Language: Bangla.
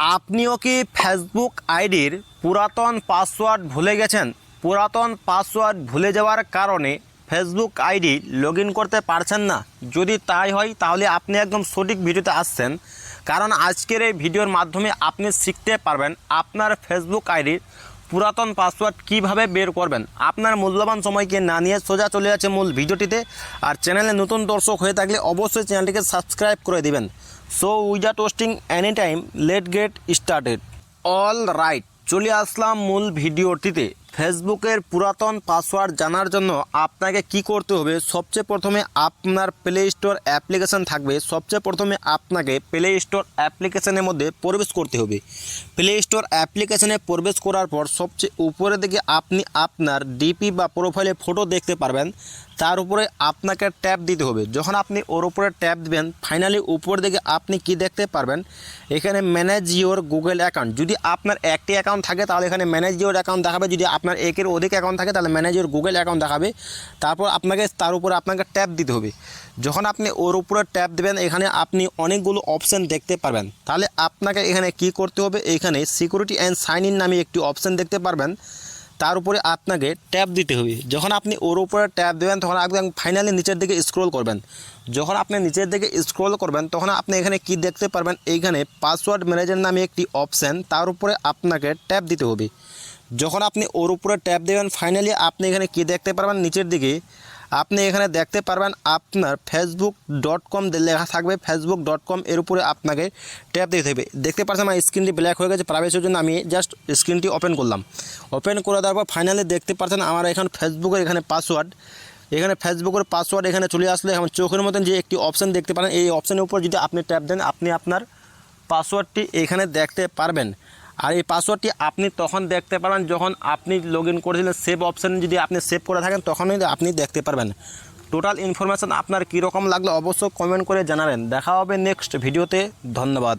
আপনিও কি ফেসবুক আইডির পুরাতন পাসওয়ার্ড ভুলে গেছেন? পুরাতন পাসওয়ার্ড ভুলে যাওয়ার কারণে ফেসবুক আইডি লগ ইন করতে পারছেন না? যদি তাই হয় তাহলে আপনি একদম সঠিক ভিডিওতে আসছেন, কারণ আজকের এই ভিডিওর মাধ্যমে আপনি শিখতে পারবেন আপনার ফেসবুক আইডির পুরাতন পাসওয়ার্ড কিভাবে বের করবেন। আপনার মূল্যবান সময়কে না নিয়ে সোজা চলে যাচ্ছে মূল ভিডিওটিতে। আর চ্যানেলে নতুন দর্শক হয়ে থাকলে অবশ্যই চ্যানেলটিকে সাবস্ক্রাইব করে দিবেন। So without wasting any time late get started. All right, চলে আসলাম মূল ভিডিওটিতে। ফেসবুকের পুরাতন পাসওয়ার্ড জানার জন্য আপনাকে কি করতে হবে? সবচেয়ে প্রথমে আপনার প্লে স্টোর অ্যাপ্লিকেশান থাকবে। সবচেয়ে প্রথমে আপনাকে প্লে স্টোর অ্যাপ্লিকেশানের মধ্যে প্রবেশ করতে হবে। প্লে স্টোর অ্যাপ্লিকেশানে প্রবেশ করার পর সবচেয়ে উপরের দিকে আপনি আপনার ডিপি বা প্রোফাইলে ফটো দেখতে পারবেন। তার উপরে আপনাকে ট্যাপ দিতে হবে। যখন আপনি ওর উপরে ট্যাপ দিবেন, ফাইনালি উপর দিকে আপনি কি দেখতে পারবেন? এখানে ম্যানেজ ইওর গুগল অ্যাকাউন্ট। যদি আপনার একটি অ্যাকাউন্ট থাকে তাহলে এখানে ম্যানেজ ইওর অ্যাকাউন্ট দেখাবে। যদি আপনার একের অধিক অ্যাকাউন্ট থাকে তাহলে ম্যানেজ ইওর গুগল অ্যাকাউন্ট দেখাবে। তারপর তার উপরে আপনাকে ট্যাপ দিতে হবে। যখন আপনি ওর উপরে ট্যাপ দেবেন, এখানে আপনি অনেকগুলো অপশান দেখতে পারবেন। তাহলে আপনাকে এখানে কি করতে হবে? এখানে সিকিউরিটি অ্যান্ড সাইন ইন নামে একটি অপশান দেখতে পারবেন, তার উপরে আপনাকে ট্যাপ দিতে হবে। যখন আপনি ওর উপরে ট্যাপ দেবেন তখন একদম ফাইনালি নিচের দিকে স্ক্রল করবেন। যখন আপনি নিচের দিকে স্ক্রল করবেন তখন আপনি এখানে কি দেখতে পারবেন? এইখানে পাসওয়ার্ড ম্যানেজার নামে একটি অপশান, তার উপরে আপনাকে ট্যাপ দিতে হবে। যখন আপনি ওর উপরে ট্যাপ দেবেন, ফাইনালি আপনি এখানে কি দেখতে পারবেন? নিচের দিকে আপনি এখানে দেখতে পারবেন আপনার facebook.com লেখা থাকবে। facebook.com এর উপরে আপনাকে ট্যাপ দিতে হবে। দেখতে পাচ্ছেন আমার স্ক্রিনটি ব্ল্যাক হয়ে গেছে, প্রাইভেসির জন্য আমি জাস্ট স্ক্রিনটি ওপেন করলাম। ওপেন করে দেওয়ার পর ফাইনালি দেখতে পাচ্ছেন আমার এখানে ফেসবুকের এখানে পাসওয়ার্ড, এখানে ফেসবুকের পাসওয়ার্ড এখানে চলে আসলে এখন চোখের মতন যে একটি অপশান দেখতে পারেন, এই অপশানের উপর যদি আপনি ট্যাপ দেন আপনি আপনার পাসওয়ার্ডটি এখানে দেখতে পারবেন। আর এই পাসওয়ার্ডটি আপনি তখন দেখতে পারবেন যখন আপনি লগ ইন করেছিলেন। সেভ অপশান যদি আপনি সেভ করে থাকেন তখনই আপনি দেখতে পারবেন। টোটাল ইনফরমেশান আপনার কীরকম লাগলো অবশ্যই কমেন্ট করে জানাবেন। দেখা হবে নেক্সট ভিডিওতে। ধন্যবাদ।